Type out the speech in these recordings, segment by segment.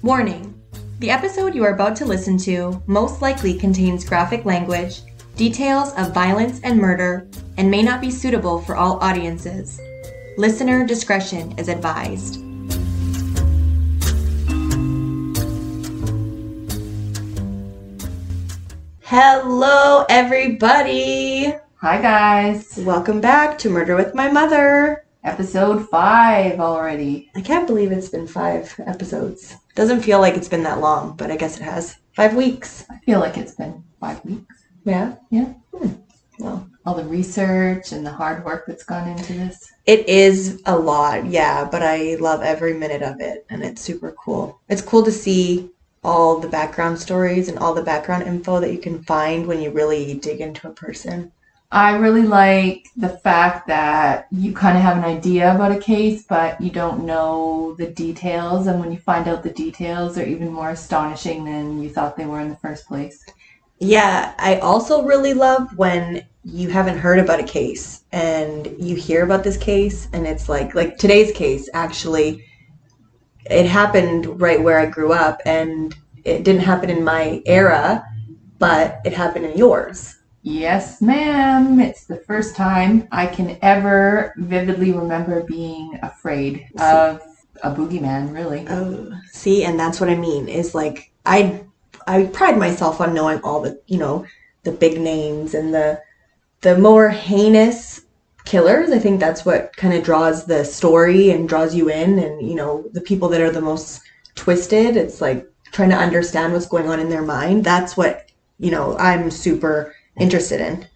Warning: the episode you are about to listen to most likely contains graphic language, details of violence and murder, and may not be suitable for all audiences. Listener discretion is advised. Hello, everybody! Hi, guys. Welcome back to Murder with My Mother. Episode 5 already. I can't believe it's been 5 episodes. Doesn't feel like it's been that long, but I guess it has. 5 weeks. I feel like it's been 5 weeks. Yeah? Yeah. Well, all the research and the hard work that's gone into this. It is a lot, yeah, but I love every minute of it, and it's super cool. It's cool to see all the background stories and all the background info that you can find when you really dig into a person. I really like the fact that you kind of have an idea about a case, but you don't know the details, and when you find out the details, they're even more astonishing than you thought they were in the first place. Yeah, I also really love when you haven't heard about a case and you hear about this case and it's like today's case, actually, it happened right where I grew up and it didn't happen in my era, but it happened in yours. Yes, ma'am. It's the first time I can ever vividly remember being afraid of a boogeyman, really. Oh, see, and that's what I mean, is like, I pride myself on knowing all the, the big names and the more heinous killers. I think that's what kind of draws the story and draws you in, and, the people that are the most twisted. It's like trying to understand what's going on in their mind. That's what, I'm super interested in.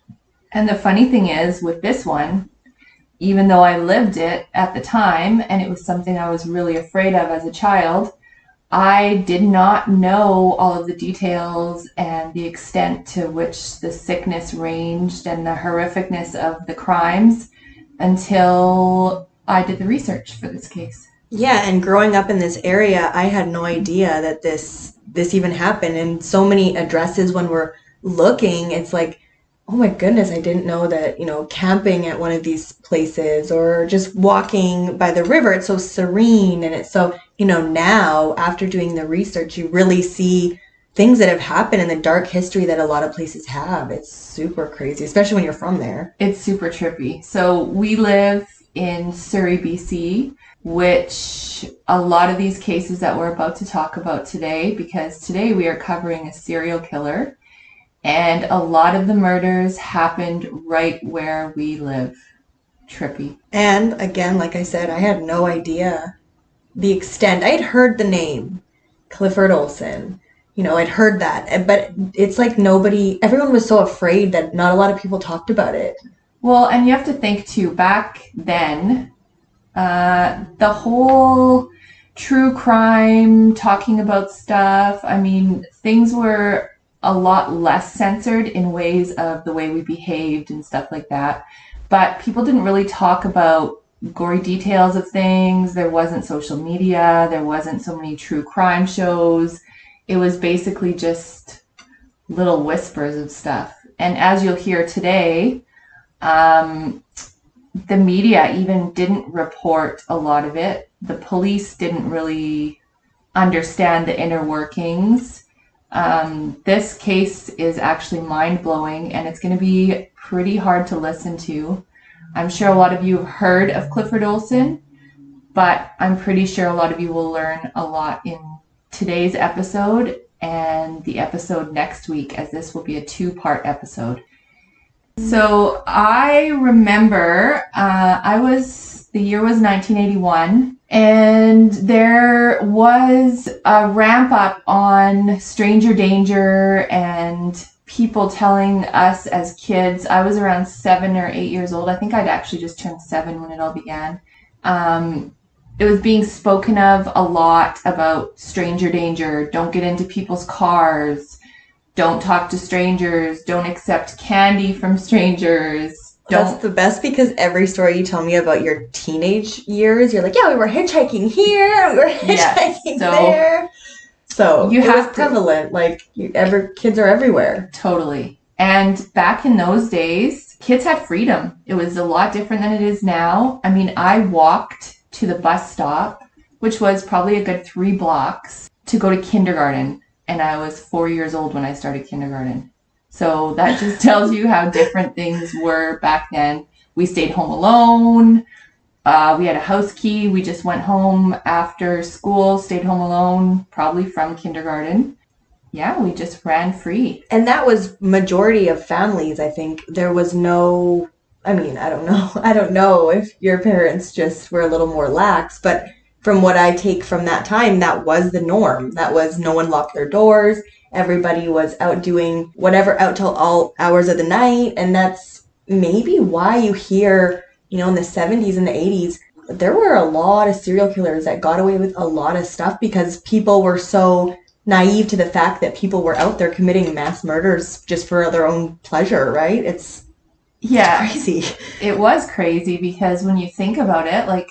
And the funny thing is, with this one, even though I lived it at the time and it was something I was really afraid of as a child, I did not know all of the details and the extent to which the sickness ranged and the horrificness of the crimes until I did the research for this case. Yeah, and growing up in this area, I had no idea that this even happened. And so many addresses when we're looking, it's like, oh my goodness, I didn't know that, camping at one of these places or just walking by the river, it's so serene. And it's so, now after doing the research, you really see things that have happened in the dark history that a lot of places have. It's super crazy, especially when you're from there. It's super trippy. So we live in Surrey, BC, which a lot of these cases that we're about to talk about today, because today we are covering a serial killer. And a lot of the murders happened right where we live. Trippy. And again, like I said, I had no idea the extent. I had heard the name Clifford Olson. I'd heard that. But it's like everyone was so afraid that not a lot of people talked about it. Well, and you have to think too, back then, the whole true crime, talking about stuff, things were a lot less censored in ways of the way we behaved and stuff like that. But people didn't really talk about gory details of things. There wasn't social media. There wasn't so many true crime shows. It was basically just little whispers of stuff. And as you'll hear today, the media even didn't report a lot of it. The police didn't really understand the inner workings. This case is actually mind-blowing, and it's going to be pretty hard to listen to. I'm sure a lot of you have heard of Clifford Olson, but I'm pretty sure a lot of you will learn a lot in today's episode and the episode next week, as this will be a 2-part episode. So I remember the year was 1981, and there was a ramp up on stranger danger and people telling us as kids. I was around 7 or 8 years old. I think I'd actually just turned 7 when it all began. It was being spoken of a lot about stranger danger. Don't get into people's cars. Don't talk to strangers. Don't accept candy from strangers. That's the best, because every story you tell me about your teenage years, you're like, yeah, we were hitchhiking here, we were hitchhiking there. So it was prevalent. Kids are everywhere. Totally. And back in those days, kids had freedom. It was a lot different than it is now. I walked to the bus stop, which was probably a good 3 blocks, to go to kindergarten, and I was 4 years old when I started kindergarten. So that just tells you how different things were back then. We stayed home alone. We had a house key. We just went home after school, stayed home alone, probably from kindergarten. Yeah, we just ran free. And that was majority of families, I think. There was no, I mean, I don't know. I don't know if your parents just were a little more lax, but from what I take from that time, that was the norm. That was no one locked their doors. Everybody was out doing whatever out till all hours of the night. And that's maybe why you hear, you know, in the 70s and the 80s, there were a lot of serial killers that got away with a lot of stuff because people were so naive to the fact that people were out there committing mass murders just for their own pleasure, right? It's crazy. It was crazy because when you think about it, like,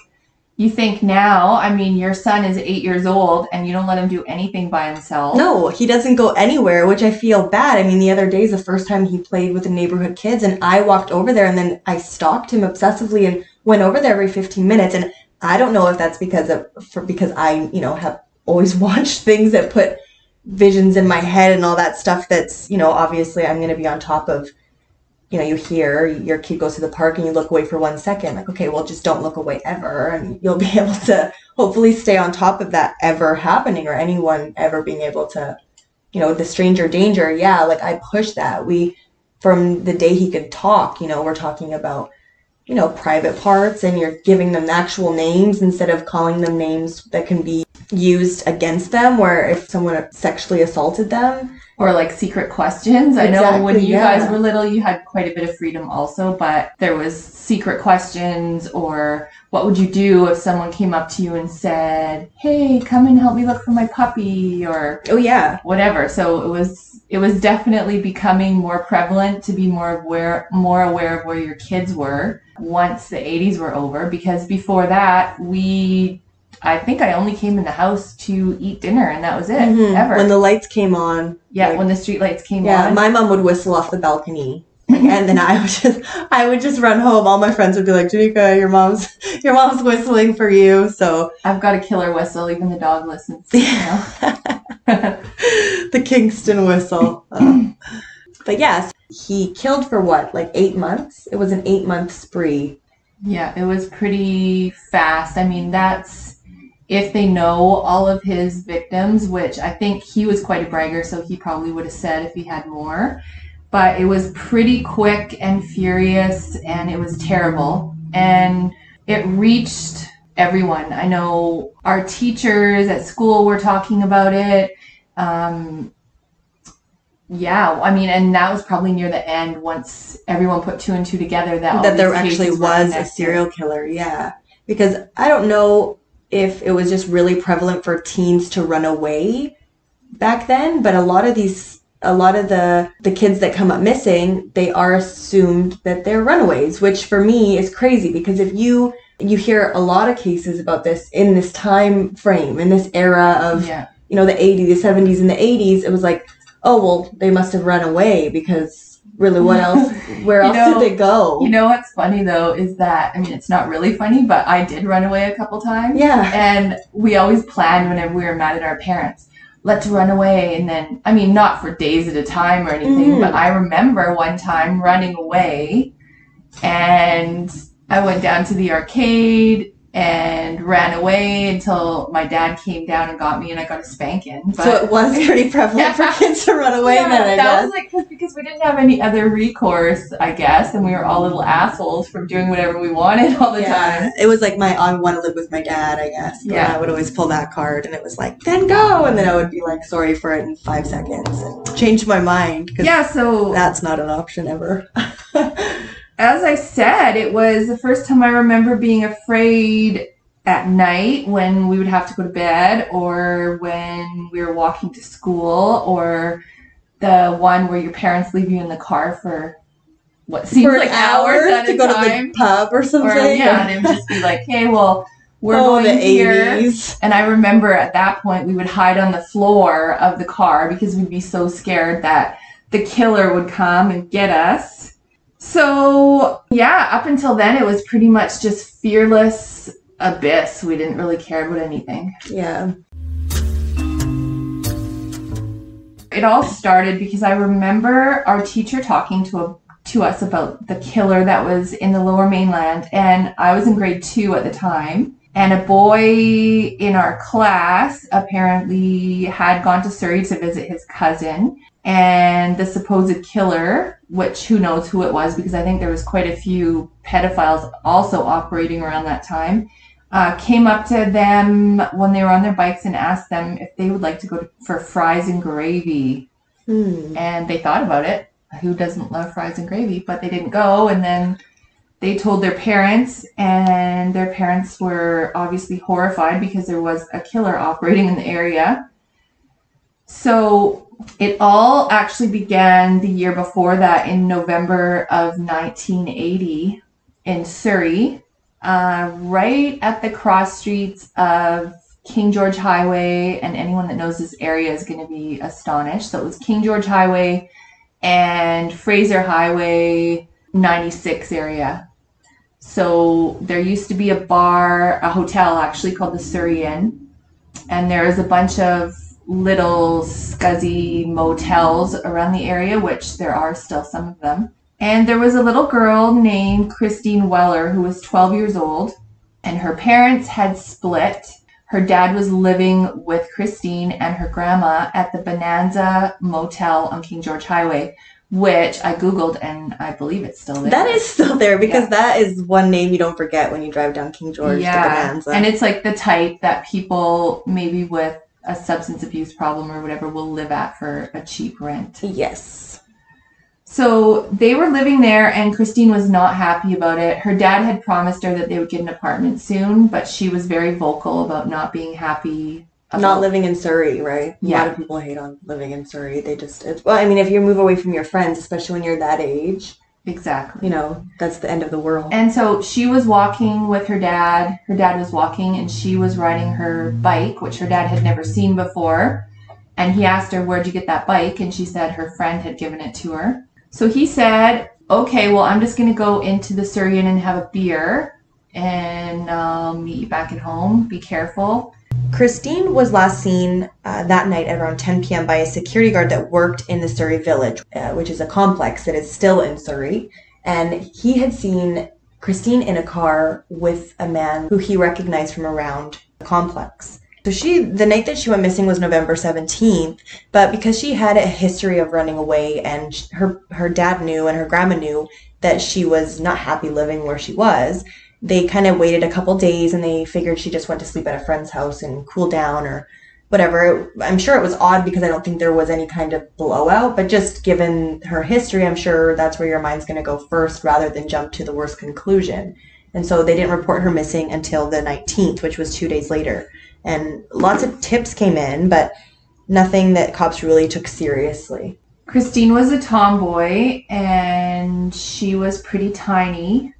you think now, I mean, your son is 8 years old and you don't let him do anything by himself. No, he doesn't go anywhere, which I feel bad. I mean, the other day is the first time he played with the neighborhood kids, and I walked over there and then I stalked him obsessively and went over there every 15 minutes. And I don't know if that's because I, you know, have always watched things that put visions in my head and all that stuff that's, you know, obviously I'm going to be on top of. You know, you hear your kid goes to the park and you look away for 1 second, like, okay, well, just don't look away ever. And you'll be able to hopefully stay on top of that ever happening or anyone ever being able to, you know, the stranger danger. Yeah, like I push that. From the day he could talk, you know, we're talking about, you know, private parts, and you're giving them actual names instead of calling them names that can be used against them, where if someone sexually assaulted them. Or like secret questions. I know when you guys were little, you had quite a bit of freedom also, but there was secret questions, or what would you do if someone came up to you and said, hey, come and help me look for my puppy, or whatever. So it was definitely becoming more prevalent to be more aware of where your kids were once the 80s were over, because before that, I think I only came in the house to eat dinner, and that was it, ever. When the lights came on. Yeah, when the street lights came on. Yeah, my mom would whistle off the balcony, and then I would just run home. All my friends would be like, Janika, your mom's whistling for you. So I've got a killer whistle. Even the dog listens. You know? The Kingston whistle. But yes, he killed for what, like 8 months? It was an 8-month spree. Yeah, it was pretty fast. I mean, that's if they know all of his victims, which I think he was quite a bragger, so he probably would have said if he had more. But it was pretty quick and furious, and it was terrible. And it reached everyone. I know our teachers at school were talking about it. Yeah, I mean, and that was probably near the end once everyone put 2 and 2 together that there actually was a serial killer. Yeah, because I don't know if it was just really prevalent for teens to run away back then, but a lot of the kids that come up missing, they are assumed that they're runaways, which for me is crazy, because if you hear a lot of cases about this in this time frame, in this era of you know, the 80s, the 70s, and the 80s, it was like, oh, well, they must have run away, because really, what else? Where else did they go? You know what's funny, though, is that, I mean, it's not really funny, but I did run away a couple times. Yeah. And we always planned whenever we were mad at our parents, let's run away. And then, I mean, not for days at a time or anything, but I remember one time running away, and I went down to the arcade and ran away until my dad came down and got me, and I got a spanking. But, so it was pretty prevalent for kids to run away then, I guess. That was like because we didn't have any other recourse, I guess, and we were all little assholes from doing whatever we wanted all the time. It was like I want to live with my dad, I guess. Yeah. I would always pull that card, and it was like, then go! And then I would be like, sorry for it in 5 seconds. And change my mind. So that's not an option ever. As I said, it was the first time I remember being afraid at night when we would have to go to bed, or when we were walking to school, or the one where your parents leave you in the car for what seems like hours at to go to the pub or something. And it would just be like, hey, well, we're going here. 80s. And I remember at that point we would hide on the floor of the car because we'd be so scared that the killer would come and get us. So, yeah, up until then, it was pretty much just fearless abyss. We didn't really care about anything. Yeah. It all started because I remember our teacher talking to us about the killer that was in the lower mainland, and I was in grade 2 at the time. And a boy in our class apparently had gone to Surrey to visit his cousin. And the supposed killer, which who knows who it was, because I think there was quite a few pedophiles also operating around that time, came up to them when they were on their bikes and asked them if they would like to go for fries and gravy. And they thought about it. Who doesn't love fries and gravy? But they didn't go. And then they told their parents, and their parents were obviously horrified because there was a killer operating in the area. So it all actually began the year before that, in November of 1980 in Surrey, right at the cross streets of King George Highway. And anyone that knows this area is going to be astonished. So it was King George Highway and Fraser Highway 96 area. So there used to be a hotel actually called the Surrey Inn, and there was a bunch of little scuzzy motels around the area, which there are still some of them. And there was a little girl named Christine Weller who was 12 years old, and her parents had split. Her dad was living with Christine and her grandma at the Bonanza Motel on King George Highway, which I Googled, and I believe it's still there. That is still there, because that is one name you don't forget when you drive down King George to Bonanza. And it's like the type that people maybe with a substance abuse problem or whatever will live at for a cheap rent. Yes. So they were living there, and Christine was not happy about it. Her dad had promised her that they would get an apartment soon, but she was very vocal about not being happy. Not living in Surrey, right? Yeah. A lot of people hate on living in Surrey. Well, I mean, if you move away from your friends, especially when you're that age. Exactly. That's the end of the world. And so she was walking with her dad. Her dad was walking, and she was riding her bike, which her dad had never seen before. And he asked her, "Where'd you get that bike?" And she said her friend had given it to her. So he said, "Okay, well, I'm just going to go into the Surrey Inn and have a beer, and I'll meet you back at home. Be careful." Christine was last seen that night at around 10 p.m. by a security guard that worked in the Surrey Village, which is a complex that is still in Surrey. And he had seen Christine in a car with a man who he recognized from around the complex. So the night that she went missing was November 17th, but because she had a history of running away, and her dad knew and her grandma knew that she was not happy living where she was, they kind of waited a couple days, and they figured she just went to sleep at a friend's house and cool down or whatever. I'm sure it was odd because I don't think there was any kind of blowout, but just given her history, I'm sure that's where your mind's going to go first rather than jump to the worst conclusion. And so they didn't report her missing until the 19th, which was 2 days later. And lots of tips came in, but nothing that cops really took seriously. Christine was a tomboy, and she was pretty tiny,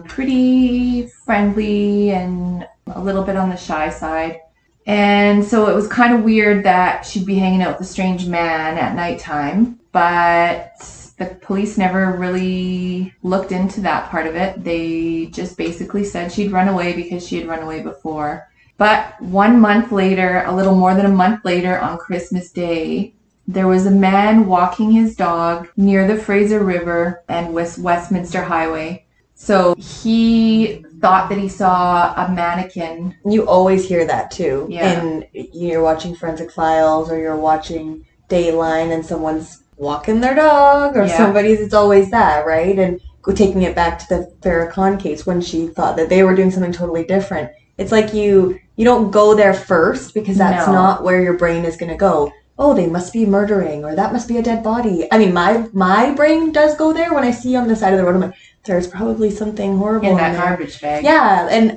pretty friendly, and a little bit on the shy side. And so it was kind of weird that she'd be hanging out with a strange man at nighttime, but the police never really looked into that part of it. They just basically said she'd run away because she had run away before. But 1 month later, a little more than a month later, on Christmas Day, there was a man walking his dog near the Fraser River and Westminster Highway. So he thought that he saw a mannequin. You always hear that too. Yeah. And you're watching Forensic Files or you're watching Dateline and someone's walking their dog or it's always that, right? And taking it back to the Farrah Khan case when she thought that they were doing something totally different. It's like you don't go there first because that's not where your brain is going to go. Oh, they must be murdering, or that must be a dead body. I mean, my brain does go there when I see on the side of the road. I'm like, there's probably something horrible in that garbage bag. Yeah, and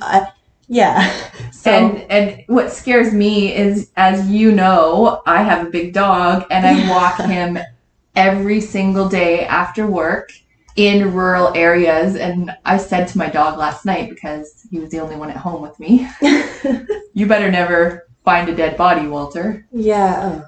So and what scares me is, as you know, I have a big dog, and I walk him every single day after work in rural areas. And I said to my dog last night, because he was the only one at home with me, "You better never find a dead body, Walter." Yeah.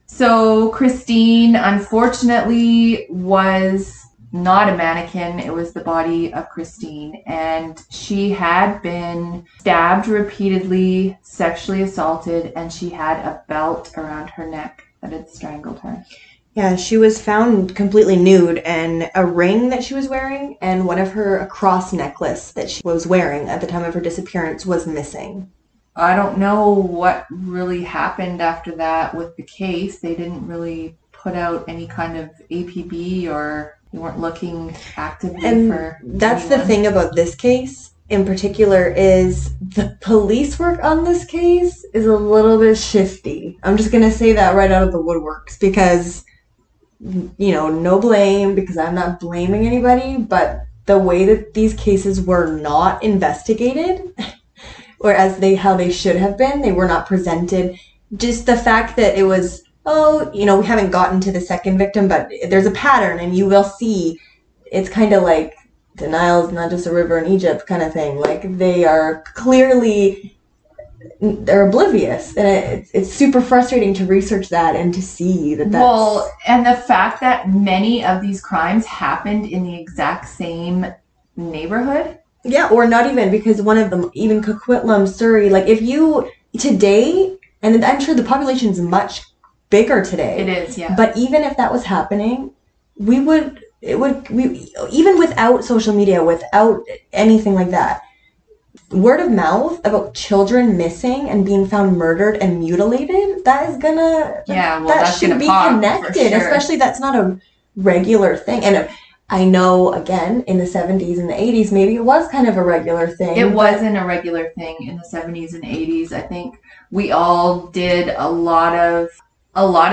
So Christine, unfortunately, was not a mannequin. It was the body of Christine. And she had been stabbed repeatedly, sexually assaulted, and she had a belt around her neck that had strangled her. Yeah, she was found completely nude, and a ring that she was wearing and a cross necklace that she was wearing at the time of her disappearance was missing. I don't know what really happened after that with the case. They didn't really put out any kind of APB, or they weren't looking actively And for that's anyone. the thing about this case in particular is the police work on this case is a little bit shifty. I'm just going to say that right out of the woodworks because, no blame because I'm not blaming anybody, but the way that these cases were not investigated, or how they should have been, they were not presented. Just the fact that it was, we haven't gotten to the second victim, but there's a pattern and you will see it's kind of like denial is not just a river in Egypt kind of thing. Like they are clearly, they're oblivious. And it's super frustrating to research that and to see that that's... Well, and the fact that many of these crimes happened in the exact same neighborhood. Yeah, or not even, because one of them, even Coquitlam, Surrey, like if you, today, and I'm sure the population is much bigger today. It is, yeah. But even if that was happening, we even without social media, without anything like that, word of mouth about children missing and being found murdered and mutilated, that is gonna... Yeah, well, that that's should gonna be pop, connected, for sure. Especially that's not a regular thing. And I know, again, in the 70s and the 80s, maybe it was kind of a regular thing. It wasn't a regular thing in the 70s and 80s. I think we all did a lot of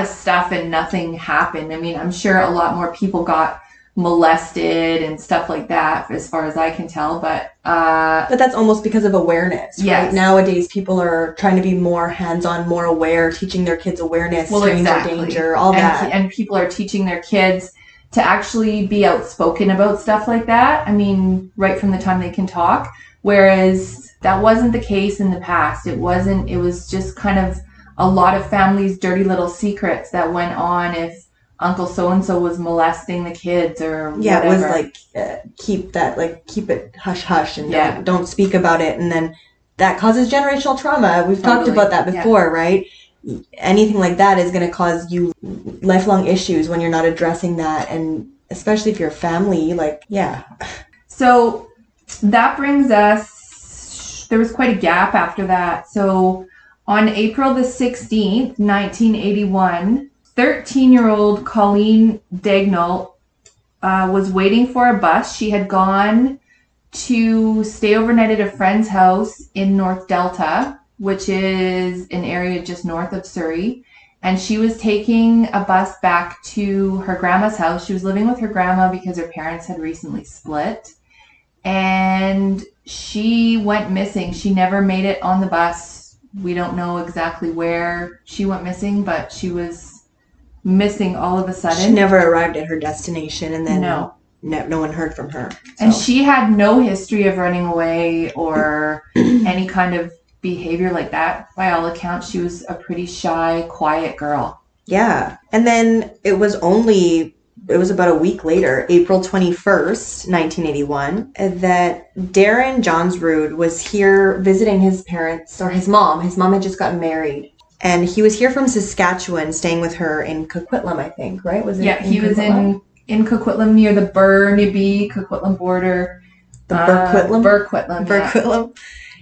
stuff and nothing happened. I mean, I'm sure a lot more people got molested and stuff like that, as far as I can tell. But that's almost because of awareness, right? Yes. Nowadays, people are trying to be more hands-on, more aware, teaching their kids awareness, stranger danger, all that. And people are teaching their kids to actually be outspoken about stuff like that. I mean, right from the time they can talk. Whereas that wasn't the case in the past. It was just kind of a lot of families' dirty little secrets that went on if Uncle so-and-so was molesting the kids or whatever. Yeah, it was like, keep it hush-hush and don't speak about it. And then that causes generational trauma. We've talked about that before, right? Anything like that is going to cause you lifelong issues when you're not addressing that, and especially if you're a family, So that brings us, there was quite a gap after that. So on April the 16th, 1981, 13-year-old Colleen Dagnall was waiting for a bus. She had gone to stay overnight at a friend's house in North Delta, which is an area just north of Surrey. And she was taking a bus back to her grandma's house. She was living with her grandma because her parents had recently split. And she went missing. She never made it on the bus. We don't know exactly where she went missing, but she was missing all of a sudden. She never arrived at her destination, and then no one heard from her. So. And she had no history of running away or any kind of behavior like that. By all accounts, she was a pretty shy, quiet girl. Yeah. And then it was about a week later, April 21st, 1981, that Darren Johnsrud was here visiting his parents, or his mom. His mom had just gotten married. And he was here from Saskatchewan, staying with her in Coquitlam, I think, right? He was in Coquitlam near the Burnaby-Coquitlam border. The Burquitlam? Burquitlam.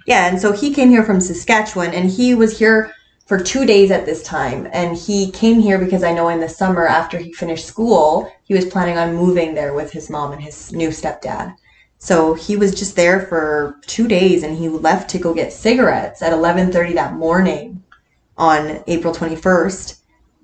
Yeah, and so he came here from Saskatchewan, and he was here for 2 days at this time. And he came here because I know in the summer after he finished school, he was planning on moving there with his mom and his new stepdad. So he was just there for 2 days, and he left to go get cigarettes at 11:30 that morning on April 21st.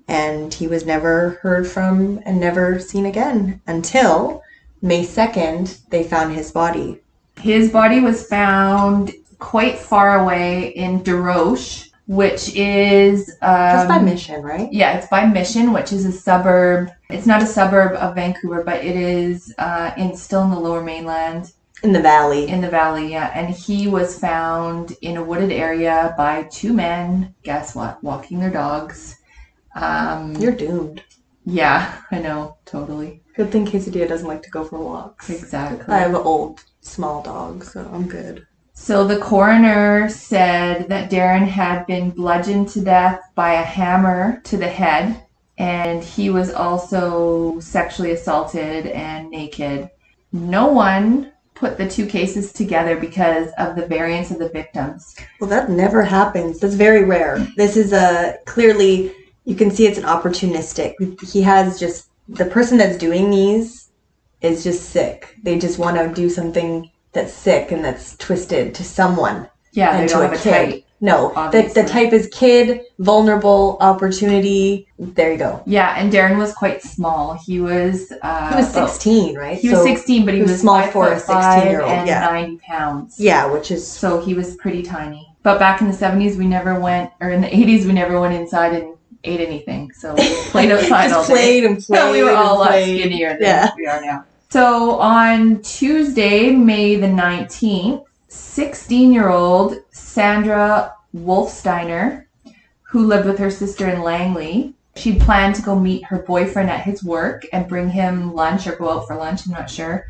And he was never heard from and never seen again until May 2nd, they found his body. His body was found quite far away in Desroches, which is... That's by Mission, right? Yeah, it's by Mission, which is a suburb. It's not a suburb of Vancouver, but it is still in the lower mainland. In the valley. In the valley, yeah. And he was found in a wooded area by two men, guess what, walking their dogs. You're doomed. Yeah, I know, totally. Good thing Quesadilla doesn't like to go for walks. Exactly. I have an old, small dog, so I'm good. So the coroner said that Darren had been bludgeoned to death by a hammer to the head and he was also sexually assaulted and naked. No one put the two cases together because of the variance of the victims. Well, that never happens. That's very rare. This is clearly, you can see it's an opportunistic. He has just, the person that's doing these is just sick. They just want to do something that's sick and that's twisted to someone. Yeah, they don't have a type. No, the type is kid, vulnerable, opportunity. There you go. Yeah, and Darren was quite small. He was 16, right? He was 16, but he was small for a 16-year-old. And 90 pounds. Yeah, which is... So he was pretty tiny. But back in the 70s, we never went, or in the 80s, we never went inside and ate anything. So we played outside all day. Played and played. We were all a lot skinnier than we are now. So on Tuesday, May the 19th, 16-year-old Sandra Wolfsteiner, who lived with her sister in Langley, she'd planned to go meet her boyfriend at his work and bring him lunch or go out for lunch, I'm not sure.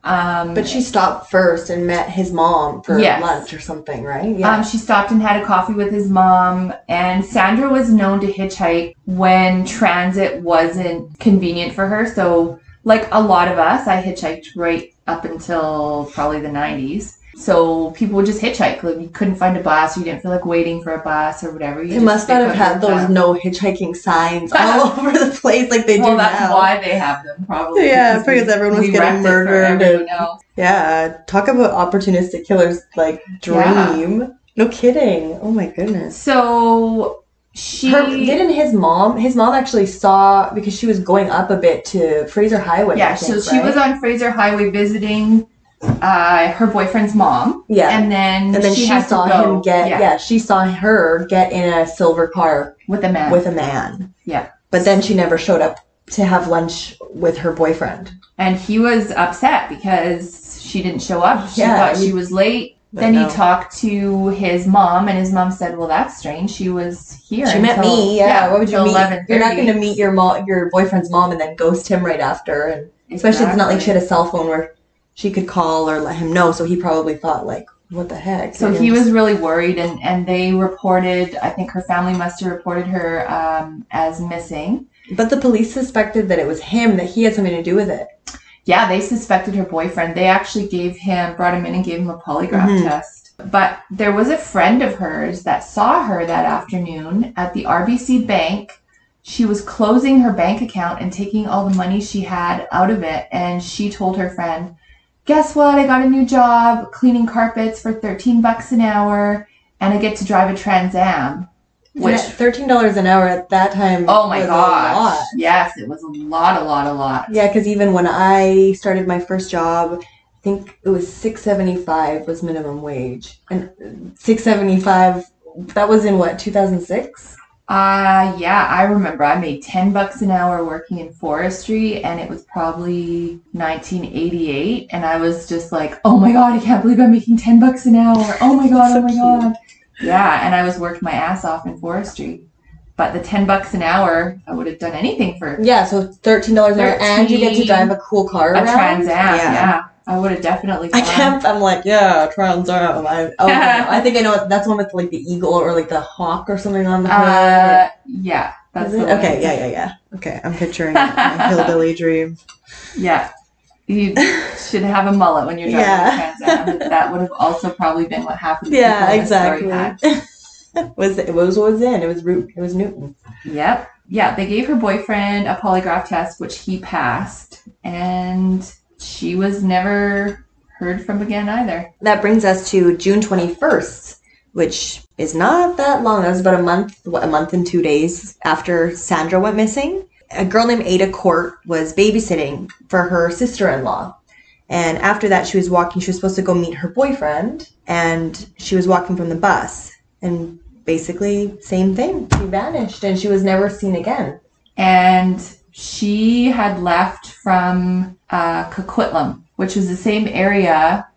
But she stopped first and met his mom for lunch or something, right? Yeah. She stopped and had a coffee with his mom, and Sandra was known to hitchhike when transit wasn't convenient for her. So like a lot of us, I hitchhiked right up until probably the 90s. So people would just hitchhike. Like you couldn't find a bus, or you didn't feel like waiting for a bus or whatever. They must not have had those no hitchhiking signs all over the place like they do now. Well, that's why they have them, probably. Yeah, because everyone was getting murdered. Yeah, talk about opportunistic killers, like dream. Yeah. No kidding. Oh my goodness. So didn't his mom actually saw, because she was going up a bit to Fraser Highway. Yeah, so she was on Fraser Highway visiting her boyfriend's mom. Yeah. And then she saw him she saw her get in a silver car with a man. Yeah. But then she never showed up to have lunch with her boyfriend. And he was upset because she didn't show up. She thought she was late. Then he talked to his mom, and his mom said, "Well, that's strange. She was here. She met me. Yeah. What would you meet? 11:30. You're not going to meet your boyfriend's mom and then ghost him right after. And especially it's not like she had a cell phone where she could call or let him know. So he probably thought, like, what the heck? So he was really worried, and they reported, I think her family must have reported her as missing. But the police suspected that it was him, that he had something to do with it. Yeah, they suspected her boyfriend. They actually brought him in and gave him a polygraph test. But there was a friend of hers that saw her that afternoon at the RBC bank. She was closing her bank account and taking all the money she had out of it. And she told her friend, "Guess what? I got a new job cleaning carpets for $13 an hour, and I get to drive a Trans Am." Which $13 an hour at that time. Oh my gosh! Yes, it was a lot. Yeah, because even when I started my first job, I think it was $6.75 was minimum wage, and $6.75. That was in what, 2006? Yeah, I remember I made $10 an hour working in forestry, and it was probably 1988, and I was just like, "Oh my god, I can't believe I'm making $10 an hour. Oh my god, oh my god." Yeah, and I was working my ass off in forestry. But the $10 an hour, I would have done anything for. Yeah, so $13 an hour, and you get to drive a cool car around. A Trans Am, yeah. I would have definitely gone. I'm like, yeah, Trans Am. I think I know that's one with like the eagle or like the hawk or something on the hood. Yeah. That's it? Okay, yeah. Okay, I'm picturing my hillbilly dream. Yeah. You should have a mullet when you're driving a Trans Am. That would have also probably been what happened. Yeah, exactly. It was Newton. Yep. Yeah, they gave her boyfriend a polygraph test, which he passed, and she was never heard from again either. That brings us to June 21st, which is not that long. That was about a month and 2 days after Sandra went missing. A girl named Ada Court was babysitting for her sister-in-law. And after that, she was supposed to go meet her boyfriend, and she was walking from the bus. And basically, same thing. She vanished, and she was never seen again. And she had left from Coquitlam, which was the same area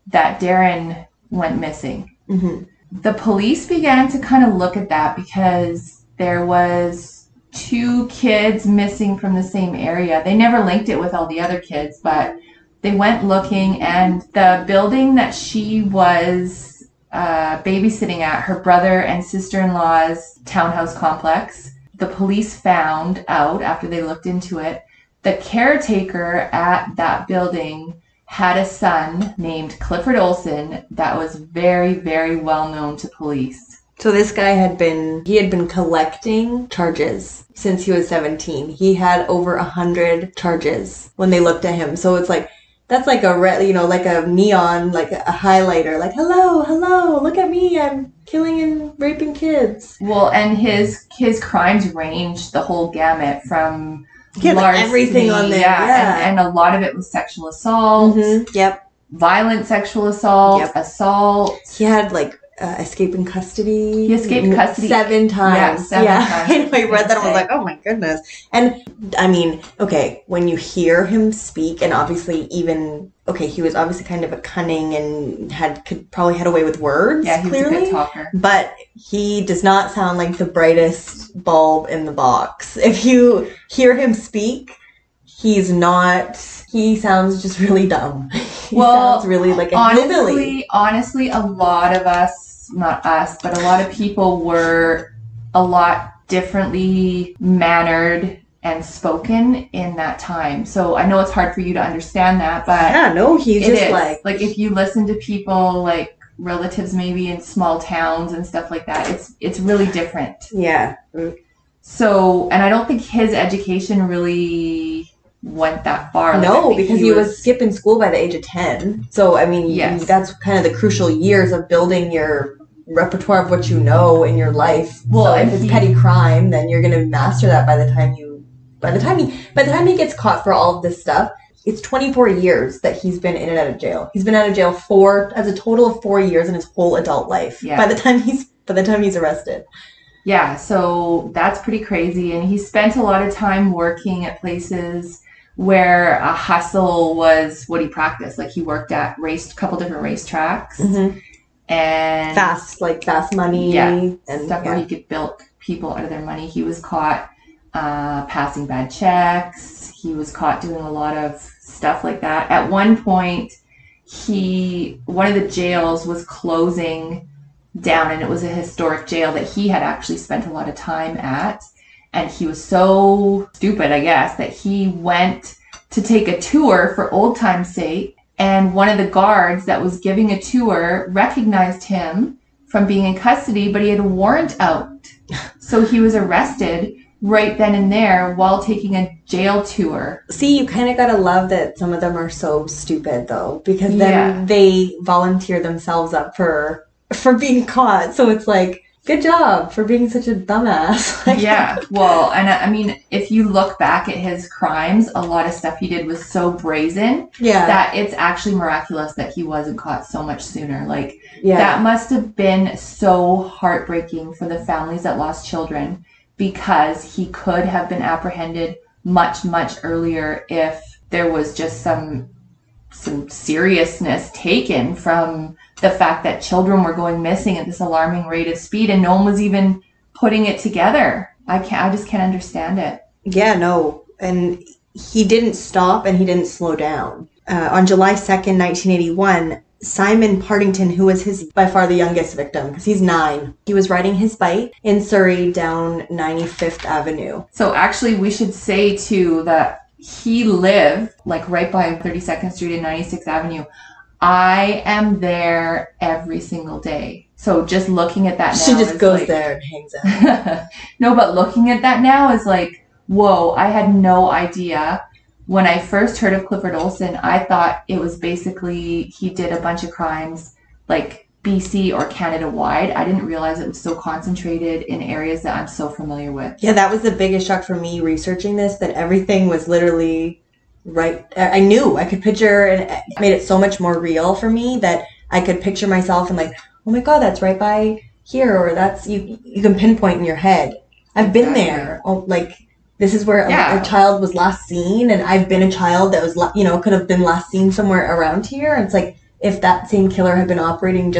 that Darren went missing. Mm-hmm. The police began to kind of look at that because there was 2 kids missing from the same area. They never linked it with all the other kids, but they went looking, and the building that she was babysitting at, her brother and sister-in-law's townhouse complex, the police found out after they looked into it, the caretaker at that building had a son named Clifford Olson that was very, very well known to police. So this guy had been collecting charges since he was 17. He had over 100 charges when they looked at him. So it's like, that's like like a neon, like a highlighter, like, hello, look at me, I'm killing and raping kids. Well, and his crimes ranged the whole gamut from larceny, everything on there. Yeah. And a lot of it was sexual assault. Mm-hmm. Yep. Violent sexual assault, assault. He had escaping custody. He escaped custody 7 times. Yeah, 7 times. I know, I read that and I was like, oh my goodness. And I mean, okay, when you hear him speak, and obviously he was obviously kind of a cunning and could probably had a way with words. Yeah, he was clearly, a good talker. But he does not sound like the brightest bulb in the box. If you hear him speak, he's not. He sounds just really dumb. He sounds really like a hillbilly. Honestly, a lot of us, not us, but a lot of people were a lot differently mannered and spoken in that time. So I know it's hard for you to understand that, but yeah, no, he's just like if you listen to people like relatives maybe in small towns and stuff like that, it's really different. Yeah. So, and I don't think his education really went that far. No, because he was skipping school by the age of 10. So, I mean, that's kind of the crucial years of building your repertoire of what you know in your life. Well, so if it's petty crime, then you're going to master that by the time he gets caught for all of this stuff. It's 24 years that he's been in and out of jail. He's been out of jail as a total of 4 years in his whole adult life. Yeah. By the time he's arrested. Yeah, so that's pretty crazy. And he spent a lot of time working at places where a hustle was what he practiced. Like he worked at a couple different racetracks. Mm-hmm. And fast money. Yeah, and stuff where he could bilk people out of their money. He was caught passing bad checks. He was caught doing a lot of stuff like that. At one point, one of the jails was closing down, and it was a historic jail that he had actually spent a lot of time at. And he was so stupid, I guess, that he went to take a tour for old time's sake. And one of the guards that was giving a tour recognized him from being in custody, but he had a warrant out. So he was arrested right then and there while taking a jail tour. See, you kind of got to love that some of them are so stupid, though, because then they volunteer themselves up for being caught. So it's like, good job for being such a dumbass. Yeah, well, and I mean, if you look back at his crimes, a lot of stuff he did was so brazen that it's actually miraculous that he wasn't caught so much sooner. Like, that must have been so heartbreaking for the families that lost children, because he could have been apprehended much, much earlier if there was just some seriousness taken from the fact that children were going missing at this alarming rate of speed and no one was even putting it together. I just can't understand it. Yeah, no. And he didn't stop and he didn't slow down. On July 2nd, 1981, Simon Partington, who was by far the youngest victim, because he's 9, he was riding his bike in Surrey down 95th Avenue. So actually we should say too that he lived like right by 32nd Street and 96th Avenue. I am there every single day. So just looking at that now, she just goes there and hangs out. No, but looking at that now is like, whoa, I had no idea. When I first heard of Clifford Olson, I thought it was basically he did a bunch of crimes like BC or Canada wide. I didn't realize it was so concentrated in areas that I'm so familiar with. Yeah, that was the biggest shock for me researching this, that everything was literally right. I knew I could picture, and it made it so much more real for me that I could picture myself and like, oh my God, that's right by here, or that's you can pinpoint in your head. I've been there. Oh, like this is where a child was last seen, and I've been a child that was could have been last seen somewhere around here. And it's like, if that same killer had been operating,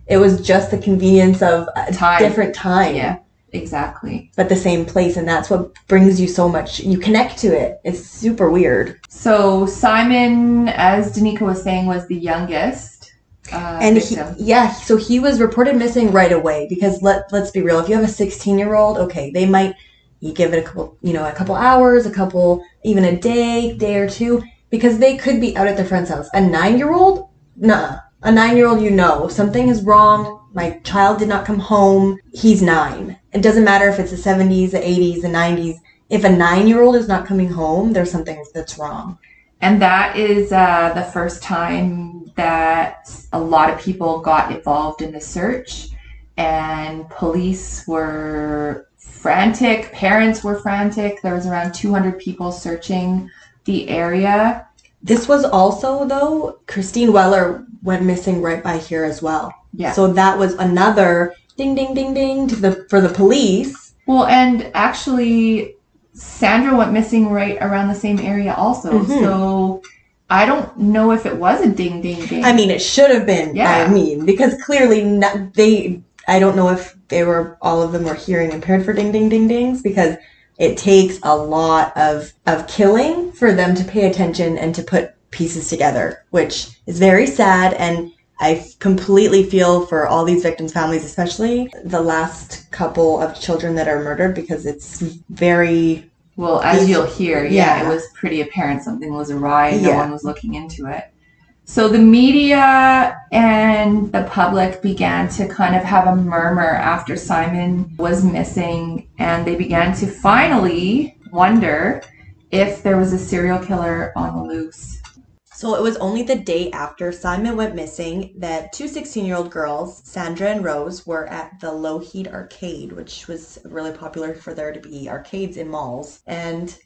it was just the convenience of a different time. Yeah, exactly. But the same place, and that's what brings you so much. You connect to it. It's super weird. So Simon, as Danica was saying, was the youngest victim. So he was reported missing right away, because let's be real. If you have a 16-year-old, okay, they might you give it a couple hours, even a day or two, because they could be out at their friend's house. A 9-year-old? Nuh-uh. A 9-year-old, something is wrong. My child did not come home. He's 9. It doesn't matter if it's the 70s, the 80s, the 90s. If a 9-year-old is not coming home, there's something that's wrong. And that is the first time that a lot of people got involved in the search, and police were frantic, parents were frantic. There was around 200 people searching the area. This was also, though, Christine Weller went missing right by here as well. Yeah. So that was another ding, ding, ding, ding for the police. Well, and actually, Sandra went missing right around the same area also. Mm-hmm. So I don't know if it was a ding, ding, ding. I mean, it should have been. Yeah. Because clearly I don't know if all of them were hearing impaired for ding, ding, ding, dings, because it takes a lot of killing for them to pay attention and to put pieces together, which is very sad. And I completely feel for all these victims' families, especially the last couple of children that are murdered, because it's very... Well, as you'll hear, it was pretty apparent something was awry and no one was looking into it. So the media and the public began to kind of have a murmur after Simon was missing, and they began to finally wonder if there was a serial killer on the loose. So it was only the day after Simon went missing that two 16-year-old girls, Sandra and Rose, were at the Lougheed Arcade, which was really popular for there to be arcades in malls. And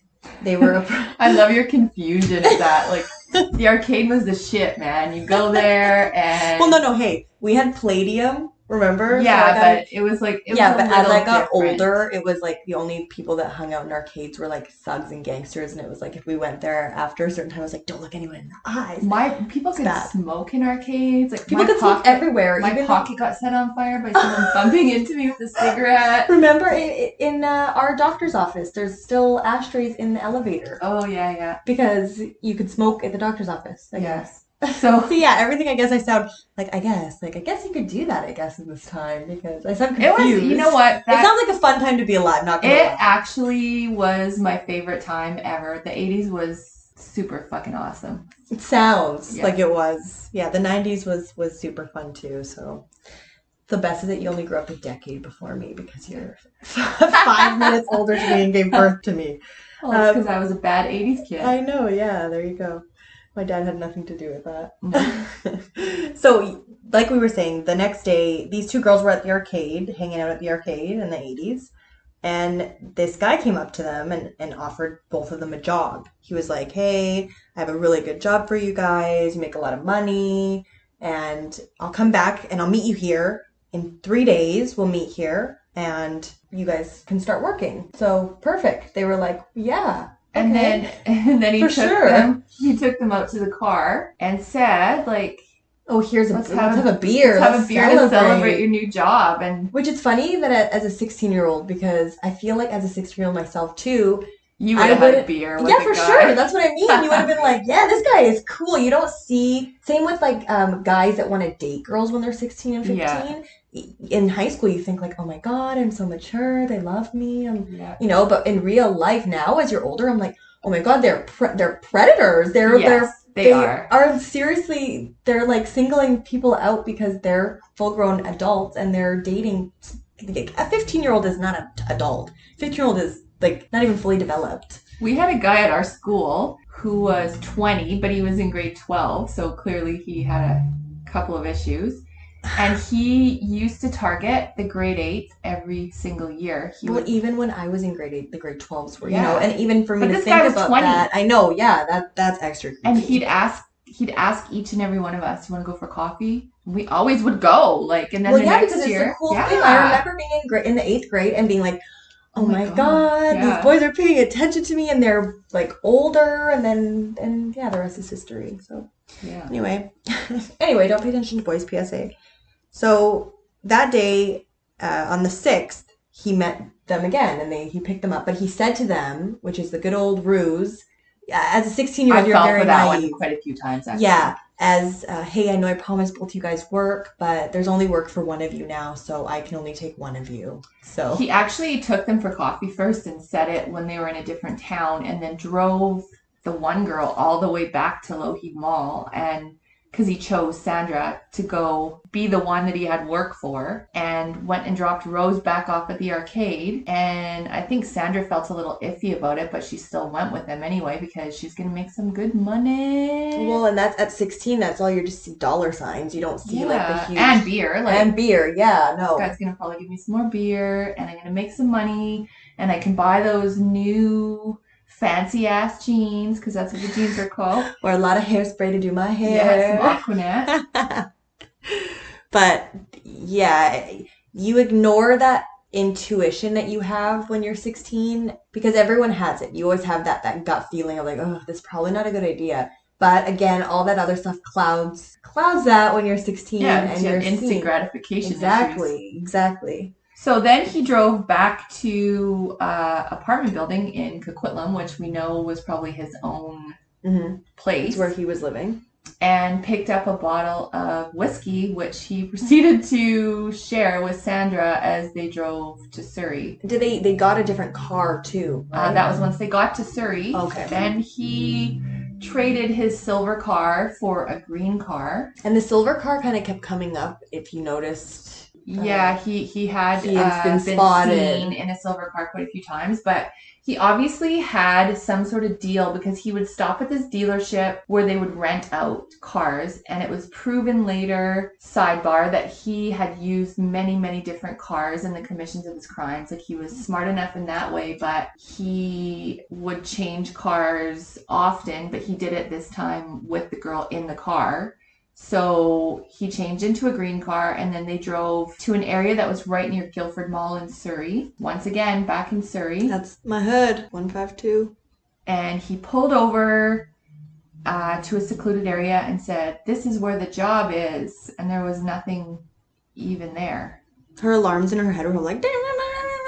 they were... I love your confusion at that. Like, the arcade was the shit, man. You go there and... Well, no, hey. We had Palladium, remember? Yeah, but it was like... but as I got older, it was like the only people that hung out in arcades were like thugs and gangsters, and it was like if we went there after a certain time, I was like, don't look anyone in the eyes. People could smoke in arcades. Like, people could smoke everywhere. My pocket got set on fire by someone bumping into me with a cigarette. Remember, in our doctor's office, there's still ashtrays in the elevator. Oh, yeah. Because you could smoke at the doctor's office, I guess. So yeah, everything I guess I sound like I guess you could do that in this time, because I sound confused. You know what? It sounds like a fun time to be alive, not gonna lie. Actually was my favorite time ever. The 80s was super fucking awesome. It sounds like it was. Yeah, the 90s was super fun too, so the best is that you only grew up a decade before me, because you're 5 minutes older than me and gave birth to me. Well, it's because I was a bad 80s kid. I know, yeah, there you go. My dad had nothing to do with that. Mm-hmm. So, like we were saying, the next day, these two girls were at the arcade, hanging out at the arcade in the 80s. And this guy came up to them and offered both of them a job. He was like, hey, I have a really good job for you guys. You make a lot of money. And I'll come back and I'll meet you here. In 3 days, we'll meet here. And you guys can start working. So, perfect. They were like, yeah. And okay. then he took them out to the car and said, like, oh, let's have a beer. Let's have a beer to celebrate your new job. And which is funny that as a 16-year-old, because I feel like as a 16-year-old myself too, you would have had a beer with for sure. That's what I mean. You would have been like, yeah, this guy is cool. You don't see... Same with like guys that want to date girls when they're 16 and 15. Yeah. In high school, you think like, oh my God, I'm so mature. They love me. But in real life now, as you're older, I'm like, oh my God, they're predators. They are seriously, they're like singling people out because they're full-grown adults and they're dating. A 15-year-old is not an adult. 15-year-old is like not even fully developed. We had a guy at our school who was 20, but he was in grade 12. So clearly he had a couple of issues. And he used to target the grade 8s every single year. Even when I was in grade 8, the grade 12s were, and even for me to think about 20. that, I know, that's extra creepy. And he'd ask each and every one of us, you want to go for coffee? We always would go, and then because it's a cool thing. I remember being in the 8th grade and being like, oh my God, these boys are paying attention to me, and they're like older, and the rest is history. So anyway, don't pay attention to boys, PSA. So that day, on the 6th, he met them again, and he picked them up. But he said to them, which is the good old ruse, as a 16-year-old, I you're fell very for that one naive. quite a few times, actually. Yeah, as hey, I know I promised both you guys work, but there's only work for one of you now, so I can only take one of you. So He actually took them for coffee first and said it when they were in a different town, and then drove the one girl all the way back to Lougheed Mall, and because he chose Sandra to go be the one that he had work for, and went and dropped Rose back off at the arcade. And I think Sandra felt a little iffy about it, but she still went with him anyway because she's gonna make some good money. well, and that's at 16. That's all you just see dollar signs. You don't see like the Yeah, huge and beer. Like, and beer. Yeah, this no. guy's gonna probably give me some more beer, and I'm gonna make some money, and I can buy those new fancy ass jeans because that's what the jeans are called. Or a lot of hairspray to do my Yeah, hair. some Aquanet. But yeah, you ignore that intuition that you have when you're 16 because everyone has it. You always have that gut feeling of like, oh, this is probably not a good idea. But again, all that other stuff clouds that when you're 16 Yeah, and you're instant seeing. gratification issues. Exactly. So then he drove back to apartment building in Coquitlam, which we know was probably his own place. It's where he was living. And picked up a bottle of whiskey, which he proceeded to share with Sandra as they drove to Surrey. Did they got a different car too? Right? That was once they got to Surrey. Okay. Then he traded his silver car for a green car. And the silver car kind of kept coming up, if you noticed. Yeah, he had been been spotted seen in a silver car quite a few times, but he obviously had some sort of deal because he would stop at this dealership where they would rent out cars, and it was proven later, sidebar, that he had used many, many different cars in the commissions of his crimes. Like, he was smart enough in that way, but he would change cars often, but he did it this time with the girl in the car. So he changed into a green car, and then they drove to an area that was right near Guildford Mall in Surrey. Once again, back in Surrey. That's my hood, 152. And he pulled over to a secluded area and said, "This is where the job is." And there was nothing even there. Her alarms in her head were like,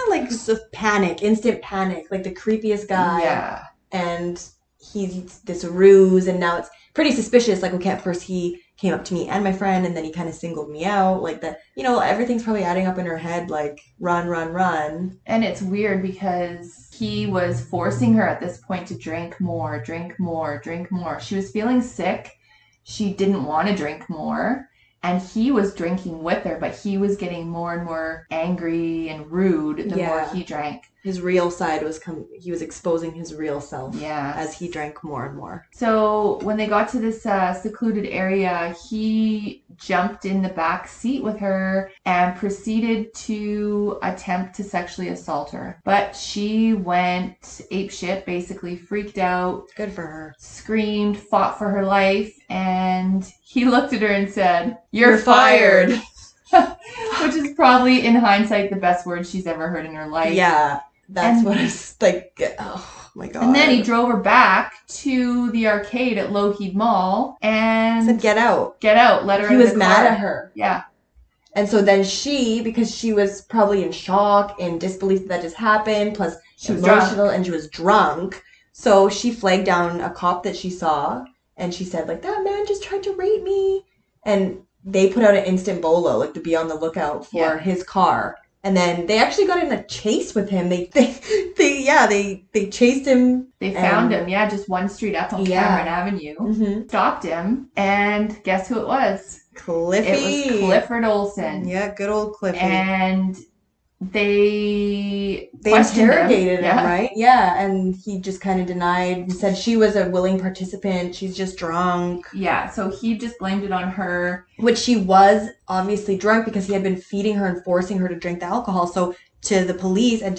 like panic, instant panic, like the creepiest guy. Yeah. And he's this ruse, and now it's pretty suspicious. Like, okay, at first he came up to me and my friend, and then he kind of singled me out. Like, that, everything's probably adding up in her head, like, run, run, run. And it's weird because he was forcing her at this point to drink more, drink more, drink more. She was feeling sick. She didn't want to drink more. And he was drinking with her, but he was getting more and more angry and rude the more he drank. His real side was he was exposing his real self as he drank more and more. So when they got to this secluded area, he jumped in the back seat with her and proceeded to attempt to sexually assault her. But she went apeshit, basically freaked out. Good for her. Screamed, fought for her life, and he looked at her and said, "You're fired." Which is probably, in hindsight, the best word she's ever heard in her life. Yeah. That's what it's like. Oh my god. And then he drove her back to the arcade at Lougheed Mall and said, "Get out. Get out." Let her He out of was the mad car. at her. Yeah. And so then because she was probably in shock and disbelief that just happened, plus she was emotional and she was drunk. So she flagged down a cop that she saw, and she said, like, "That man just tried to rape me." And they put out an instant bolo, like, to be on the lookout for his car. And then they actually got in a chase with him. They chased him. They found him, just one street up on Cameron Avenue. Mm-hmm. Stopped him, and guess who it was? Cliffy. It was Clifford Olson. Yeah, good old Cliffy. And they interrogated him, right? Yeah, and he just kind of denied and said she was a willing participant. She's just drunk. Yeah, so he just blamed it on her. Which she was obviously drunk because he had been feeding her and forcing her to drink the alcohol. So to the police and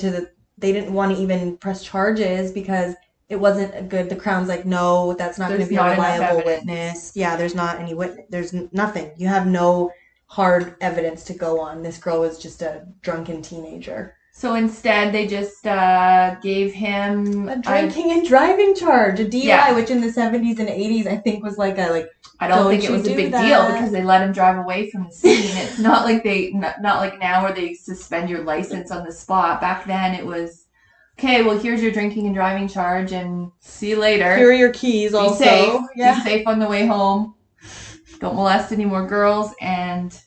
they didn't want to even press charges because it wasn't good. The Crown's like, no, that's not going to be a reliable witness. Yeah, there's not any witness. There's nothing. You have no hard evidence to go on. This girl was just a drunken teenager. So instead, they just gave him a drinking and driving charge, a DUI, which in the 70s and 80s I think was like I don't think it was a big deal because they let him drive away from the scene. It's not like not like now where they suspend your license on the spot. Back then, it was okay, well, here's your drinking and driving charge, and see you later. Here are your keys Be also. safe. Yeah. Be safe on the way home. Don't molest any more girls, and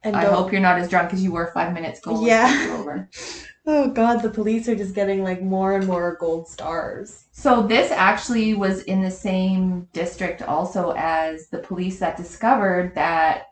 I hope you're not as drunk as you were 5 minutes ago. Yeah. Over. Oh God, the police are just getting like more and more gold stars. So this actually was in the same district also as the police that discovered that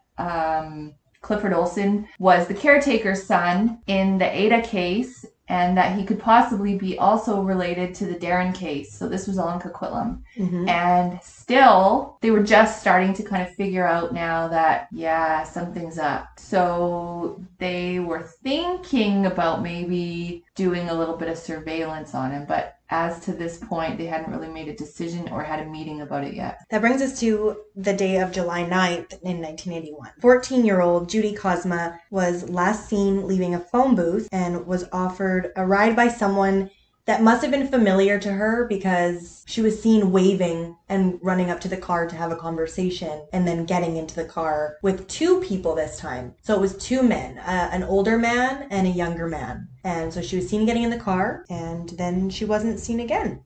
Clifford Olson was the caretaker's son in the Ada case, and that he could possibly be also related to the Darren case. So this was all in Coquitlam. Mm-hmm. And still, they were just starting to kind of figure out now that, yeah, something's up. So they were thinking about maybe doing a little bit of surveillance on him, but as to this point, they hadn't really made a decision or had a meeting about it yet. That brings us to the day of July 9th in 1981. 14-year-old Judy Kozma was last seen leaving a phone booth and was offered a ride by someone that must have been familiar to her because she was seen waving and running up to the car to have a conversation and then getting into the car with two people this time. So it was two men, an older man and a younger man. And so she was seen getting in the car and then she wasn't seen again.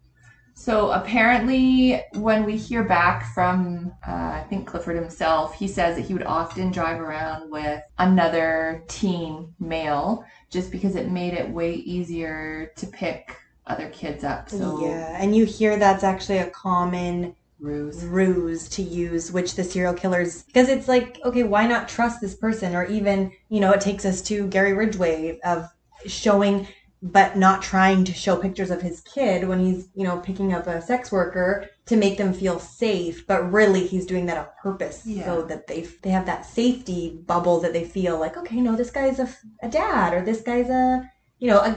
So apparently when we hear back from, I think Clifford himself, he says that he would often drive around with another teen male just because it made it way easier to pick other kids up. So yeah, and you hear that's actually a common ruse to use, which the serial killers, because it's like, okay, why not trust this person? Or even, it takes us to Gary Ridgway of showing, but not trying to show pictures of his kid when he's, picking up a sex worker to make them feel safe. But really, he's doing that on purpose so that they have that safety bubble that they feel like, okay, no, this guy's a dad, or this guy's a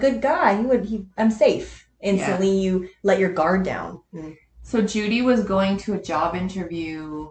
good guy. I'm safe. Instantly, you let your guard down. So Judy was going to a job interview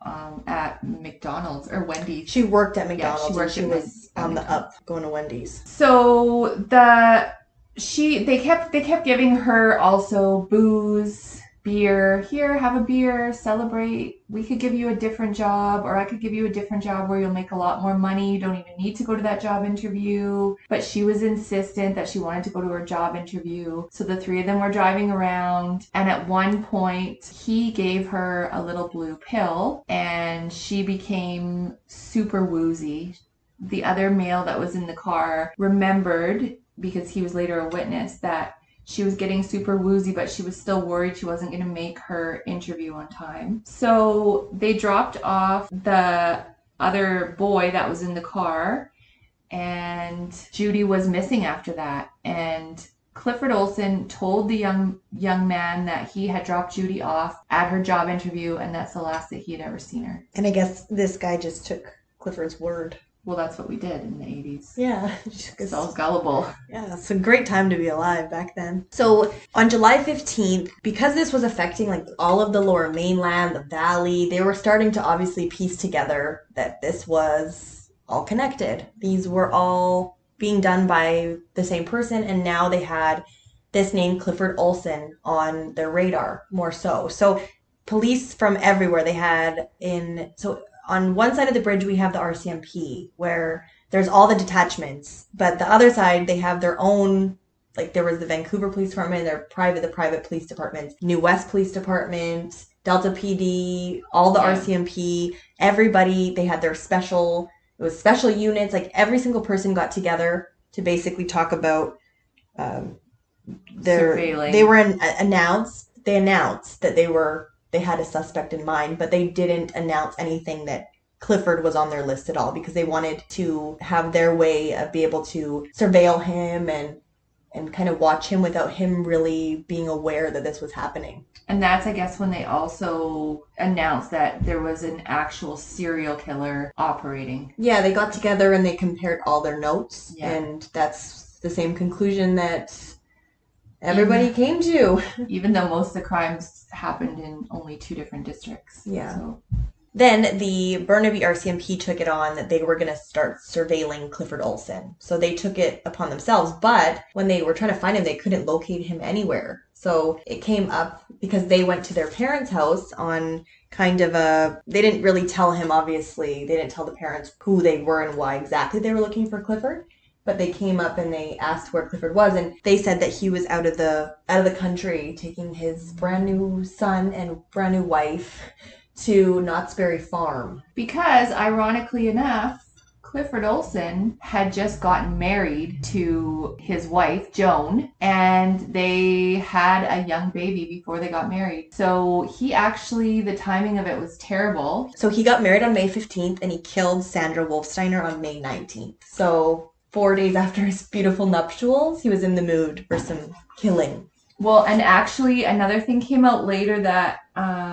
at McDonald's or Wendy's. She worked at McDonald's. Yeah, she was on the up going to Wendy's. So they kept giving her also booze, beer. Here, have a beer, celebrate. We could give you a different job, or I could give you a different job where you'll make a lot more money. You don't even need to go to that job interview. But she was insistent that she wanted to go to her job interview. So the three of them were driving around, and at one point he gave her a little blue pill and she became super woozy. The other male that was in the car remembered, because he was later a witness, that she was getting super woozy, but she was still worried she wasn't going to make her interview on time. So they dropped off the other boy that was in the car, and Judy was missing after that. And Clifford Olson told the young man that he had dropped Judy off at her job interview, and that's the last that he had ever seen her. And I guess this guy just took Clifford's word. Well, that's what we did in the 80s. Yeah. It's all gullible. Yeah, it's a great time to be alive back then. So on July 15th, because this was affecting like all of the lower mainland, the valley, they were starting to obviously piece together that this was all connected. These were all being done by the same person, and now they had this name Clifford Olson on their radar more so. So police from everywhere they had on one side of the bridge, we have the RCMP, where there's all the detachments. But the other side, they have their own, like there was the Vancouver Police Department, the private police departments, New West Police Department, Delta PD, all the RCMP, everybody, they had their special units. Like every single person got together to basically talk about surveilling. They announced that they had a suspect in mind, but they didn't announce anything that Clifford was on their list at all, because they wanted to have their way of be able to surveil him and kind of watch him without him really being aware that this was happening. And that's, I guess, when they also announced that there was an actual serial killer operating. Yeah, they got together and they compared all their notes, and that's the same conclusion that everybody came to. Even though most of the crimes happened in only 2 different districts. Yeah. So. Then the Burnaby RCMP took it on that they were going to start surveilling Clifford Olson. So they took it upon themselves. But when they were trying to find him, they couldn't locate him anywhere. So it came up because they went to their parents' house on kind of they didn't really tell him, obviously. They didn't tell the parents who they were and why exactly they were looking for Clifford. but they came up and they asked where Clifford was, and they said that he was out of the country taking his brand new son and brand new wife to Knott's Berry Farm. Because, ironically enough, Clifford Olson had just gotten married to his wife, Joan, and they had a young baby before they got married. So the timing of it was terrible. So he got married on May 15th and he killed Sandra Wolfsteiner on May 19th. So 4 days after his beautiful nuptials, he was in the mood for some killing. Well, and actually another thing came out later that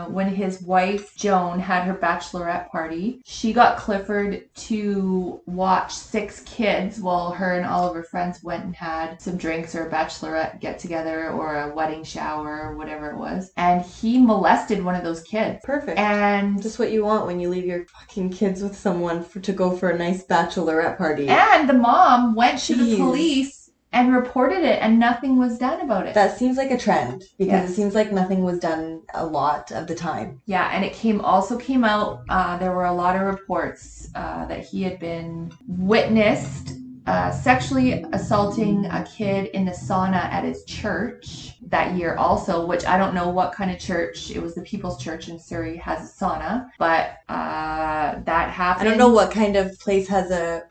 when his wife, Joan, had her bachelorette party, she got Clifford to watch 6 kids while her and all of her friends went and had some drinks or a bachelorette get-together or a wedding shower or whatever it was. And he molested one of those kids. Perfect. And just what you want when you leave your fucking kids with someone to go for a nice bachelorette party. And the mom went to the police and reported it, and nothing was done about it. That seems like a trend, because it seems like nothing was done a lot of the time. Yeah, and it also came out, there were a lot of reports that he had been witnessed sexually assaulting a kid in the sauna at his church that year also, which I don't know what kind of church. It was the People's Church in Surrey has a sauna, but that happened. I don't know what kind of place has a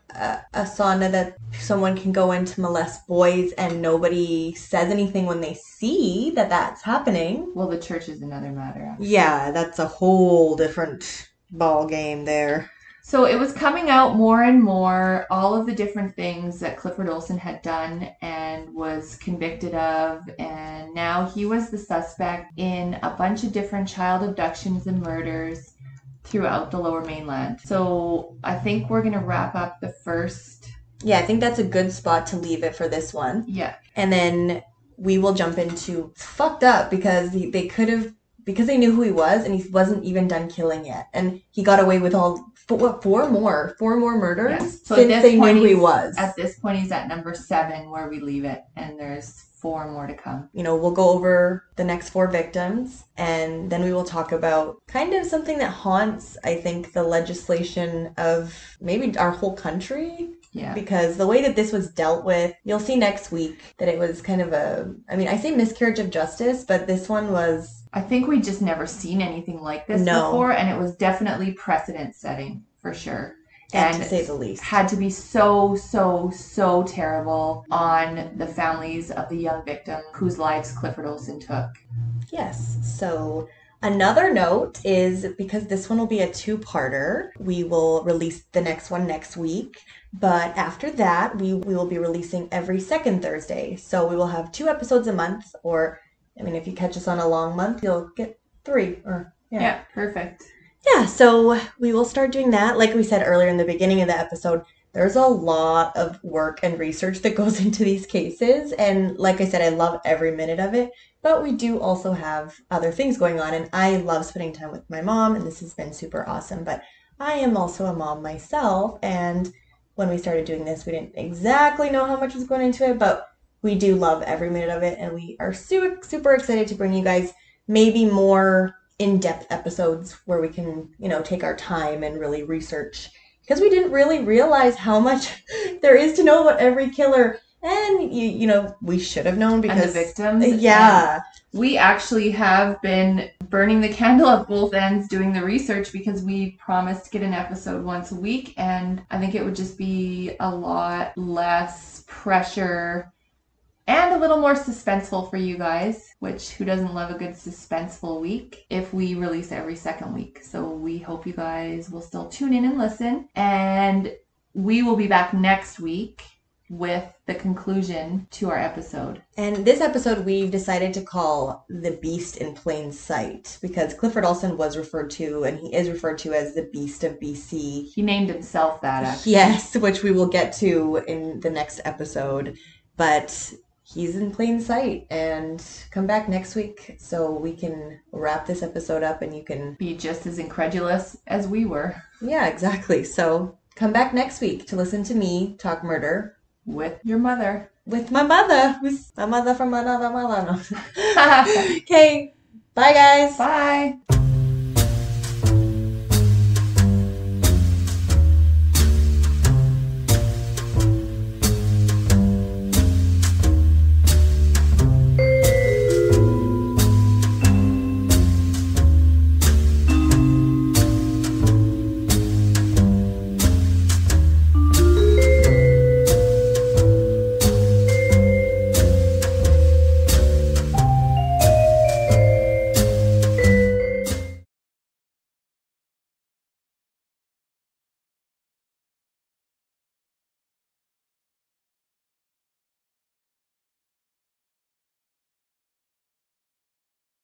sauna that someone can go in to molest boys and nobody says anything when they see that that's happening. Well, the church is another matter, actually. Yeah, that's a whole different ball game there. So it was coming out more and more, all of the different things that Clifford Olson had done and was convicted of. And now he was the suspect in a bunch of different child abductions and murders throughout the Lower Mainland. So I think we're going to wrap up the first. Yeah, I think that's a good spot to leave it for this one. Yeah. And then we will jump into fucked up because they could have, because they knew who he was and he wasn't even done killing yet. And he got away with four more murders, yes. So since they knew who he was. At this point, he's at number 7 where we leave it. And there's 4 more to come. You know, we'll go over the next 4 victims and then we will talk about kind of something that haunts, I think, the legislation of maybe our whole country. Yeah. Because the way that this was dealt with, you'll see next week that it was kind of I say miscarriage of justice, but this one was... I think we just never seen anything like this before, and it was definitely precedent setting for sure. And to say the least. Had to be so, so, so terrible on the families of the young victim whose lives Clifford Olson took. Yes. So another note is, because this one will be a 2-parter, we will release the next one next week. But after that, we will be releasing every second Thursday. So we will have 2 episodes a month, or, I mean, if you catch us on a long month, you'll get 3. Yeah, perfect. Yeah, so we will start doing that. Like we said earlier in the beginning of the episode, there's a lot of work and research that goes into these cases. And like I said, I love every minute of it. But we do also have other things going on. And I love spending time with my mom, and this has been super awesome. But I am also a mom myself, and when we started doing this, we didn't exactly know how much was going into it, but we do love every minute of it, and we are super, super excited to bring you guys maybe more in-depth episodes where we can, take our time and really research, because we didn't really realize how much there is to know about every killer, and we should have known because... And the victims. Yeah. We actually have been burning the candle at both ends doing the research because we promised to get an episode once a week, and I think it would just be a lot less pressure and a little more suspenseful for you guys, which who doesn't love a good suspenseful week, if we release every second week. So we hope you guys will still tune in and listen, and we will be back next week with the conclusion to our episode. And this episode we've decided to call The Beast in Plain Sight, because Clifford Olson was referred to, and he is referred to as the Beast of BC. He named himself that, actually. Yes, which we will get to in the next episode. But he's in plain sight, and come back next week so we can wrap this episode up and you can... be just as incredulous as we were. Yeah, exactly. So come back next week to listen to me talk murder. With your mother. With my mother. Who's my mother from another mother. No. Okay. Bye, guys. Bye.